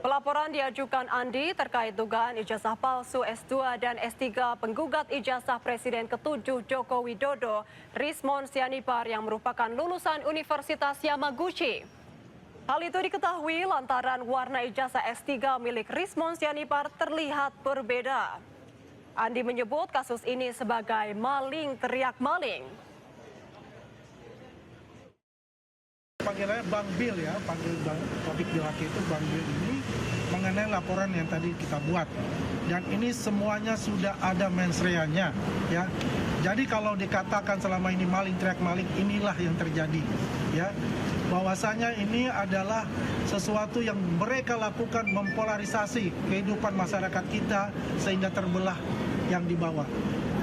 Pelaporan diajukan Andi terkait dugaan ijazah palsu S2 dan S3 penggugat ijazah Presiden ke-7 Joko Widodo, Rismon Sianipar yang merupakan lulusan Universitas Yamaguchi. Hal itu diketahui lantaran warna ijazah S3 milik Rismon Sianipar terlihat berbeda. Andi menyebut kasus ini sebagai maling teriak maling. Panggilannya Bang Bill ya, panggil Topik Bilaki itu Bang Bill ini mengenai laporan yang tadi kita buat. Dan ini semuanya sudah ada mens rea-nya ya. Jadi kalau dikatakan selama ini maling teriak maling, inilah yang terjadi ya. Bahwasanya ini adalah sesuatu yang mereka lakukan mempolarisasi kehidupan masyarakat kita sehingga terbelah yang di bawah.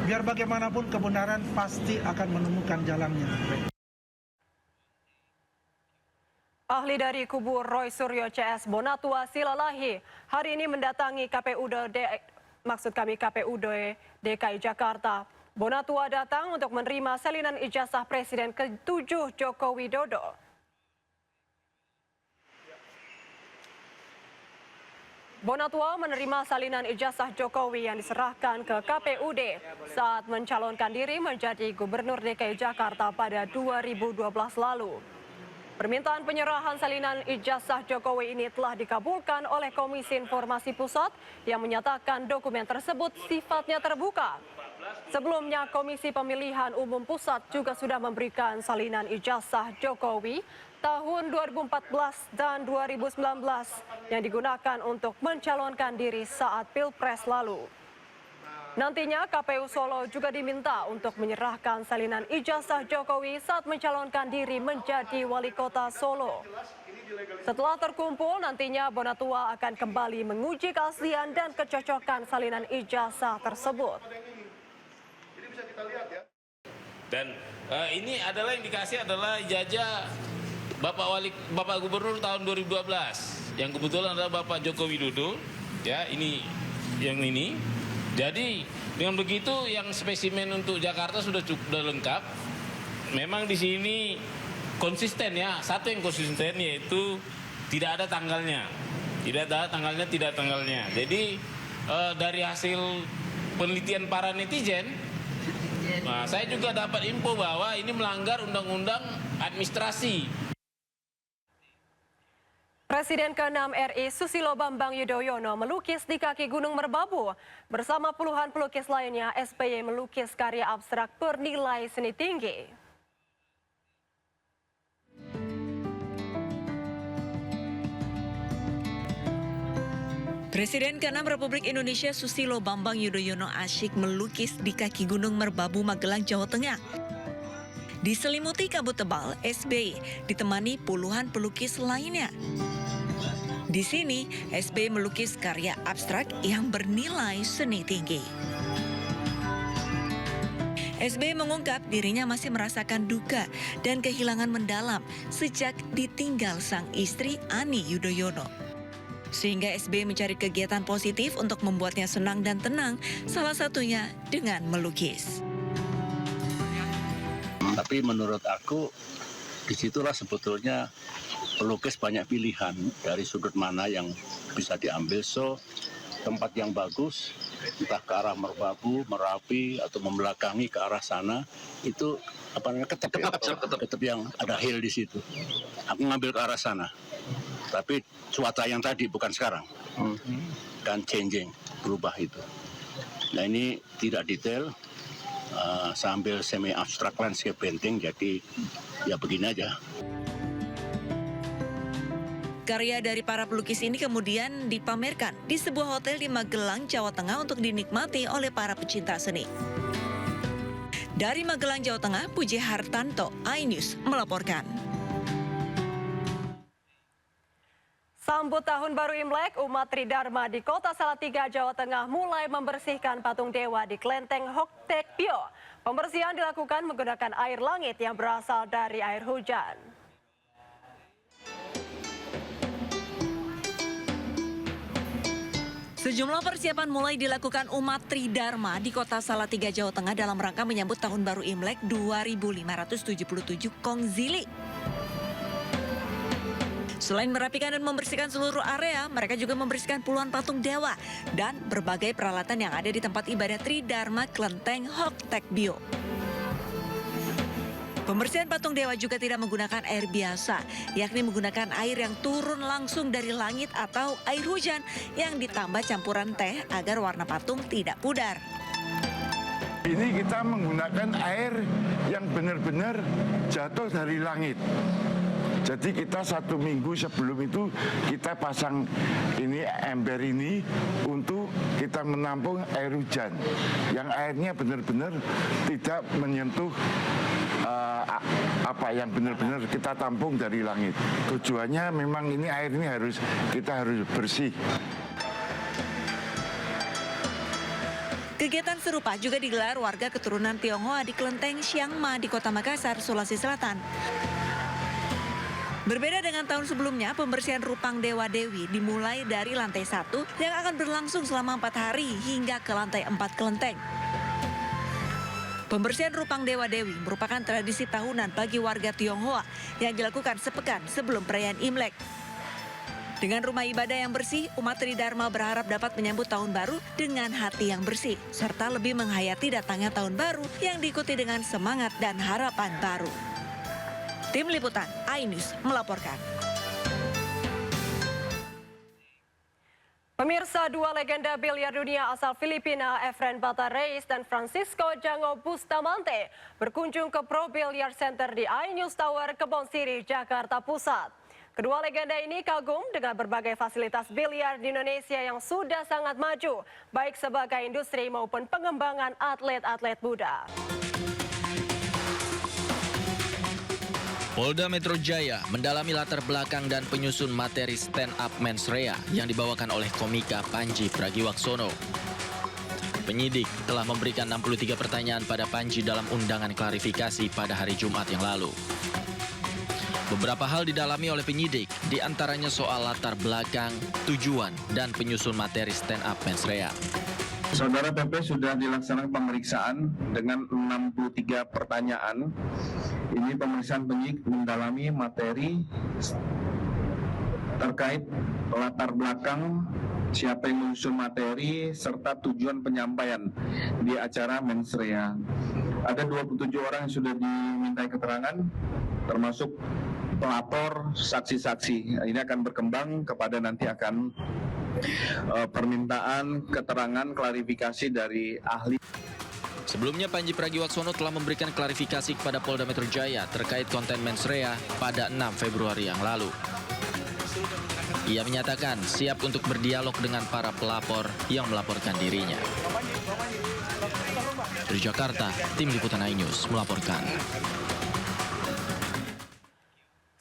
Biar bagaimanapun kebenaran pasti akan menemukan jalannya. Ahli dari kubu Roy Suryo CS Bonatua Silalahi hari ini mendatangi KPUD DKI Jakarta. Bonatua datang untuk menerima salinan ijazah Presiden ke-7 Joko Widodo. Bonatua menerima salinan ijazah Jokowi yang diserahkan ke KPUD saat mencalonkan diri menjadi Gubernur DKI Jakarta pada 2012 lalu. Permintaan penyerahan salinan ijazah Jokowi ini telah dikabulkan oleh Komisi Informasi Pusat yang menyatakan dokumen tersebut sifatnya terbuka. Sebelumnya, Komisi Pemilihan Umum Pusat juga sudah memberikan salinan ijazah Jokowi tahun 2014 dan 2019 yang digunakan untuk mencalonkan diri saat Pilpres lalu. Nantinya KPU Solo juga diminta untuk menyerahkan salinan ijazah Jokowi saat mencalonkan diri menjadi wali kota Solo. Setelah terkumpul, nantinya Bonatua akan kembali menguji keaslian dan kecocokan salinan ijazah tersebut. Dan ini adalah yang dikasih adalah ijazah Bapak Gubernur tahun 2012 yang kebetulan adalah Bapak Joko Widodo. Ya, ini yang ini. Jadi dengan begitu yang spesimen untuk Jakarta sudah lengkap. Memang di sini konsisten ya. Satu yang konsisten yaitu tidak ada tanggalnya. Tidak tanggalnya. Jadi dari hasil penelitian para netizen, nah, saya juga dapat info bahwa ini melanggar undang-undang administrasi. Presiden ke-6 RI Susilo Bambang Yudhoyono melukis di kaki Gunung Merbabu. Bersama puluhan pelukis lainnya, SBY melukis karya abstrak bernilai seni tinggi. Presiden ke-6 Republik Indonesia Susilo Bambang Yudhoyono asyik melukis di kaki Gunung Merbabu, Magelang, Jawa Tengah. Diselimuti kabut tebal, SBY ditemani puluhan pelukis lainnya. Di sini, SBY melukis karya abstrak yang bernilai seni tinggi. SBY mengungkap dirinya masih merasakan duka dan kehilangan mendalam sejak ditinggal sang istri Ani Yudhoyono. Sehingga SBY mencari kegiatan positif untuk membuatnya senang dan tenang, salah satunya dengan melukis. Tapi menurut aku, disitulah sebetulnya pelukis banyak pilihan dari sudut mana yang bisa diambil. So, tempat yang bagus, entah ke arah Merbabu, Merapi, atau membelakangi ke arah sana, itu ketep yang ada hill di situ. Aku ngambil ke arah sana. Tapi cuaca yang tadi bukan sekarang. Dan changing, berubah itu. Nah ini tidak detail. Sambil semi abstrak landscape painting, jadi ya begini aja. Karya dari para pelukis ini kemudian dipamerkan di sebuah hotel di Magelang, Jawa Tengah untuk dinikmati oleh para pecinta seni. Dari Magelang, Jawa Tengah, Puji Hartanto, iNews melaporkan. Sambut Tahun Baru Imlek, umat Tridharma di Kota Salatiga, Jawa Tengah mulai membersihkan patung dewa di Klenteng Hoktek Pio. Pembersihan dilakukan menggunakan air langit yang berasal dari air hujan. Sejumlah persiapan mulai dilakukan umat Tridharma di Kota Salatiga, Jawa Tengah dalam rangka menyambut Tahun Baru Imlek 2577 Kongzili. Selain merapikan dan membersihkan seluruh area, mereka juga membersihkan puluhan patung dewa dan berbagai peralatan yang ada di tempat ibadah Tridharma Kelenteng Hok Tek Bio. Pembersihan patung dewa juga tidak menggunakan air biasa, yakni menggunakan air yang turun langsung dari langit atau air hujan yang ditambah campuran teh agar warna patung tidak pudar. Ini kita menggunakan air yang benar-benar jatuh dari langit. Jadi kita 1 minggu sebelum itu kita pasang ini ember ini untuk kita menampung air hujan. Yang airnya benar-benar tidak menyentuh apa yang benar-benar kita tampung dari langit. Tujuannya memang ini air ini kita harus bersih. Kegiatan serupa juga digelar warga keturunan Tionghoa di Kelenteng Chiang Ma di Kota Makassar, Sulawesi Selatan. Berbeda dengan tahun sebelumnya, pembersihan rupang Dewa Dewi dimulai dari lantai 1 yang akan berlangsung selama 4 hari hingga ke lantai 4 kelenteng. Pembersihan rupang Dewa Dewi merupakan tradisi tahunan bagi warga Tionghoa yang dilakukan sepekan sebelum perayaan Imlek. Dengan rumah ibadah yang bersih, umat Tridharma berharap dapat menyambut tahun baru dengan hati yang bersih, serta lebih menghayati datangnya tahun baru yang diikuti dengan semangat dan harapan baru. Tim Liputan iNews melaporkan. Pemirsa, dua legenda biliar dunia asal Filipina, Efren Bata Reyes dan Francisco Jango Bustamante, berkunjung ke Pro Billiard Center di iNews Tower, Kebon Siri, Jakarta Pusat. Kedua legenda ini kagum dengan berbagai fasilitas biliar di Indonesia yang sudah sangat maju, baik sebagai industri maupun pengembangan atlet-atlet muda. Polda Metro Jaya mendalami latar belakang dan penyusun materi stand up mensrea yang dibawakan oleh komika Panji Pragiwaksono. Penyidik telah memberikan 63 pertanyaan pada Panji dalam undangan klarifikasi pada hari Jumat yang lalu. Beberapa hal didalami oleh penyidik, diantaranya soal latar belakang, tujuan, dan penyusun materi stand up mensrea. Saudara PP sudah dilaksanakan pemeriksaan dengan 63 pertanyaan. Ini pemeriksaan penyidik mendalami materi terkait latar belakang, siapa yang menyusun materi, serta tujuan penyampaian di acara mensrea. Ada 27 orang yang sudah dimintai keterangan, termasuk pelapor, saksi-saksi. Ini akan berkembang kepada nanti akan permintaan keterangan klarifikasi dari ahli. Sebelumnya Panji Pragiwaksono telah memberikan klarifikasi kepada Polda Metro Jaya terkait konten mensrea pada 6 Februari yang lalu. Ia menyatakan siap untuk berdialog dengan para pelapor yang melaporkan dirinya. Dari Jakarta, Tim Liputan iNews melaporkan.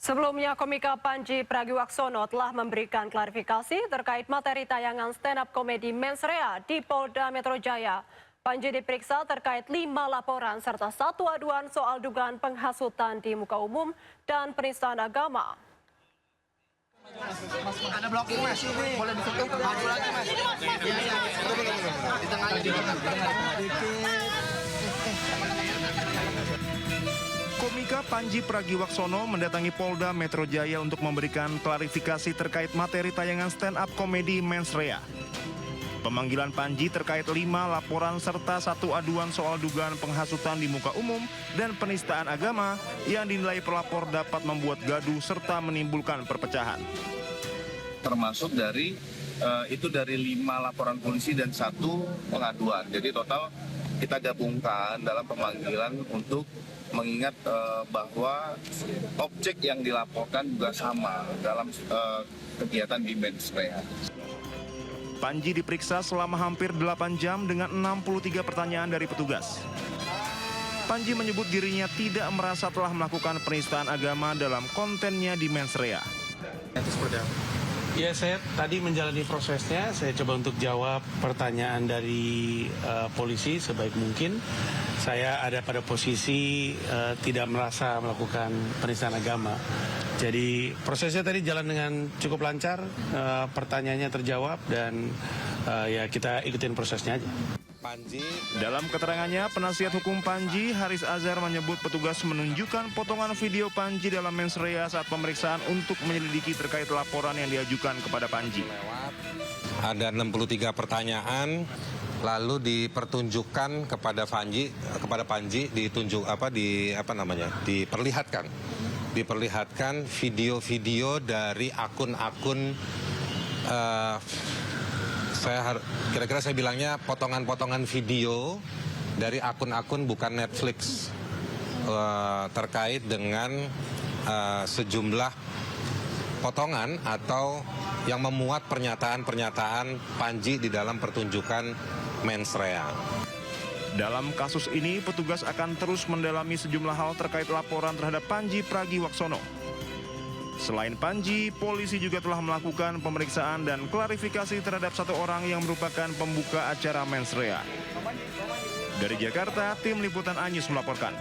Sebelumnya, komika Panji Pragiwaksono telah memberikan klarifikasi terkait materi tayangan stand-up komedi mensrea di Polda Metro Jaya. Panji diperiksa terkait 5 laporan serta 1 aduan soal dugaan penghasutan di muka umum dan penistaan agama. Ada blocking mas, ini boleh ditutup, maju lagi mas. Iya, di tengah aja. Komika Panji Pragiwaksono mendatangi Polda Metro Jaya untuk memberikan klarifikasi terkait materi tayangan stand-up komedi mensrea. Pemanggilan Panji terkait 5 laporan serta 1 aduan soal dugaan penghasutan di muka umum dan penistaan agama yang dinilai pelapor dapat membuat gaduh serta menimbulkan perpecahan. Termasuk dari dari 5 laporan polisi dan 1 pengaduan. Jadi total kita gabungkan dalam pemanggilan untuk mengingat bahwa objek yang dilaporkan juga sama dalam kegiatan di mensrea. Panji diperiksa selama hampir 8 jam dengan 63 pertanyaan dari petugas. Panji menyebut dirinya tidak merasa telah melakukan penistaan agama dalam kontennya di mensrea. Ya, saya tadi menjalani prosesnya, saya coba untuk jawab pertanyaan dari polisi sebaik mungkin. Saya ada pada posisi tidak merasa melakukan penistaan agama. Jadi prosesnya tadi jalan dengan cukup lancar, pertanyaannya terjawab dan ya kita ikutin prosesnya aja. Panji. Dalam keterangannya, penasihat hukum Panji, Haris Azhar menyebut petugas menunjukkan potongan video Panji dalam mens rea saat pemeriksaan untuk menyelidiki terkait laporan yang diajukan kepada Panji. Ada 63 pertanyaan, lalu dipertunjukkan kepada Panji diperlihatkan video-video dari akun-akun kira-kira saya bilangnya potongan-potongan video dari akun-akun bukan Netflix terkait dengan sejumlah potongan atau yang memuat pernyataan-pernyataan Panji di dalam pertunjukan mens rea. Dalam kasus ini, petugas akan terus mendalami sejumlah hal terkait laporan terhadap Panji Pragiwaksono. Selain Panji, polisi juga telah melakukan pemeriksaan dan klarifikasi terhadap satu orang yang merupakan pembuka acara mens rea. Dari Jakarta, tim Liputan Anyus melaporkan.